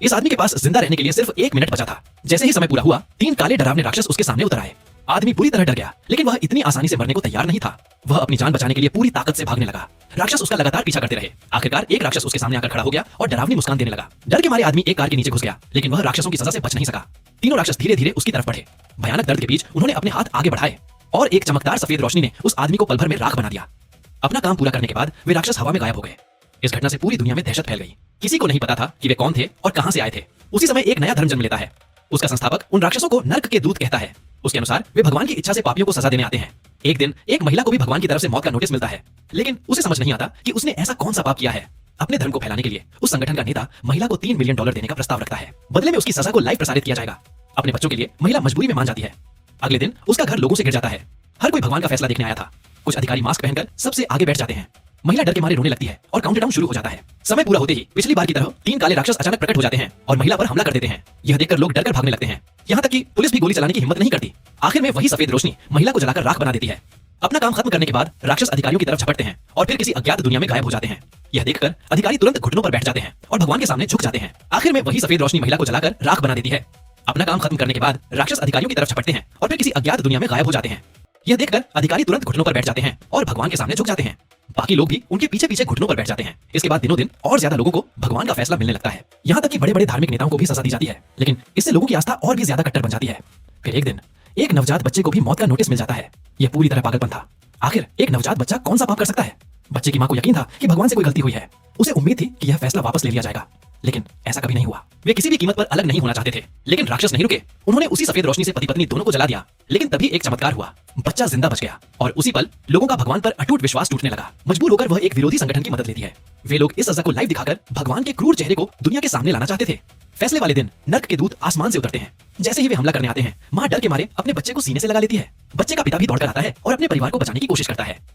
इस आदमी के पास जिंदा रहने के लिए सिर्फ 1 मिनट बचा था। जैसे ही समय पूरा हुआ, 3 काले डरावने राक्षस उसके सामने उतर आए। आदमी पूरी तरह डर गया, लेकिन वह इतनी आसानी से मरने को तैयार नहीं था। वह अपनी जान बचाने के लिए पूरी ताकत से भागने लगा। राक्षस उसका लगातार पीछा करते रहे। आखिरकार एक राक्षस उसके सामने आकर खड़ा हो गया और डरावनी मुस्कान देने लगा। डर के मारे आदमी एक कार के नीचे घुस गया, लेकिन वह राक्षसों की सजा से बच नहीं सका। तीनों राक्षस धीरे धीरे उसकी तरफ बढ़े। भयानक दर्द के बीच उन्होंने अपने हाथ आगे बढ़ाए और एक चमकदार सफेद रोशनी ने उस आदमी को पल भर में राख बना दिया। अपना काम पूरा करने के बाद वे राक्षस हवा में गायब हो गए। इस घटना से पूरी दुनिया में दहशत फैल गई। किसी को नहीं पता था कि वे कौन थे और कहां से आए थे। उसी समय एक नया धर्म जन्म लेता है। उसका संस्थापक उन राक्षसों को नर्क के दूत कहता है। उसके अनुसार वे भगवान की इच्छा से पापियों को सजा देने आते हैं। एक दिन एक महिला को भी भगवान की तरफ से मौत का नोटिस मिलता है, लेकिन उसे समझ नहीं आता कि उसने ऐसा कौन सा पाप किया है। अपने धर्म को फैलाने के लिए उस संगठन का नेता महिला को $3 मिलियन देने का प्रस्ताव रखता है। बदले में उसकी सजा को लाइव प्रसारित किया जाएगा। अपने बच्चों के लिए महिला मजबूरी में मान जाती है। अगले दिन उसका घर लोगों से घिर जाता है। हर कोई भगवान का फैसला देखने आया था। कुछ अधिकारी मास्क पहनकर सबसे आगे बैठ जाते हैं। महिला डर के मारे रोने लगती है और काउंटडाउन शुरू हो जाता है। समय पूरा होते ही पिछली बार की तरह 3 काले राक्षस अचानक प्रकट हो जाते हैं और महिला पर हमला कर देते हैं। यह देखकर लोग डरकर भागने लगते हैं। यहाँ तक कि पुलिस भी गोली चलाने की हिम्मत नहीं करती। आखिर में वही सफेद रोशनी महिला को जलाकर राख बना देती है। अपना काम खत्म करने के बाद राक्षस अधिकारियों की तरफ झपटते हैं और फिर किसी अज्ञात दुनिया में गायब हो जाते हैं। यह देखकर अधिकारी तुरंत घुटनों पर बैठ जाते हैं और भगवान के सामने झुक जाते हैं। आखिर में वही सफेद रोशनी महिला को जलाकर राख बना देती है। अपना काम खत्म करने के बाद राक्षस अधिकारियों की तरफ झपटते हैं और फिर किसी अज्ञात दुनिया में गायब हो जाते हैं। यह देखकर अधिकारी तुरंत घुटनों पर बैठ जाते हैं और भगवान के सामने झुक जाते हैं। बाकी लोग भी उनके पीछे पीछे घुटनों पर बैठ जाते हैं। इसके बाद दिनों दिन और ज्यादा लोगों को भगवान का फैसला मिलने लगता है। यहाँ तक कि बड़े बड़े धार्मिक नेताओं को भी सजा दी जाती है, लेकिन इससे लोगों की आस्था और भी ज्यादा कट्टर बन जाती है। फिर एक दिन एक नवजात बच्चे को भी मौत का नोटिस मिल जाता है। यह पूरी तरह पागलपन था। आखिर एक नवजात बच्चा कौन सा पाप कर सकता है? बच्चे की मां को यकीन था कि भगवान से कोई गलती हुई है। उसे उम्मीद थी कि यह फैसला वापस ले लिया जाएगा, लेकिन ऐसा कभी नहीं हुआ। वे किसी भी कीमत पर अलग नहीं होना चाहते थे, लेकिन राक्षस नहीं रुके। उन्होंने उसी सफेद रोशनी से पति पत्नी दोनों को जला दिया। लेकिन तभी एक चमत्कार हुआ। बच्चा जिंदा बच गया और उसी पल लोगों का भगवान पर अटूट विश्वास टूटने लगा। मजबूर होकर वह एक विरोधी संगठन की मदद लेती है। वे लोग इस सजा को लाइव दिखाकर भगवान के क्रूर चेहरे को दुनिया के सामने लाना चाहते थे। फैसले वाले दिन नर्क के दूत आसमान से उतरते हैं। जैसे ही वे हमला करने आते हैं, मां डर के मारे अपने बच्चे को सीने से लगा लेती है। बच्चे का पिता भी दौड़कर आता है और अपने परिवार को बचाने की कोशिश करता है।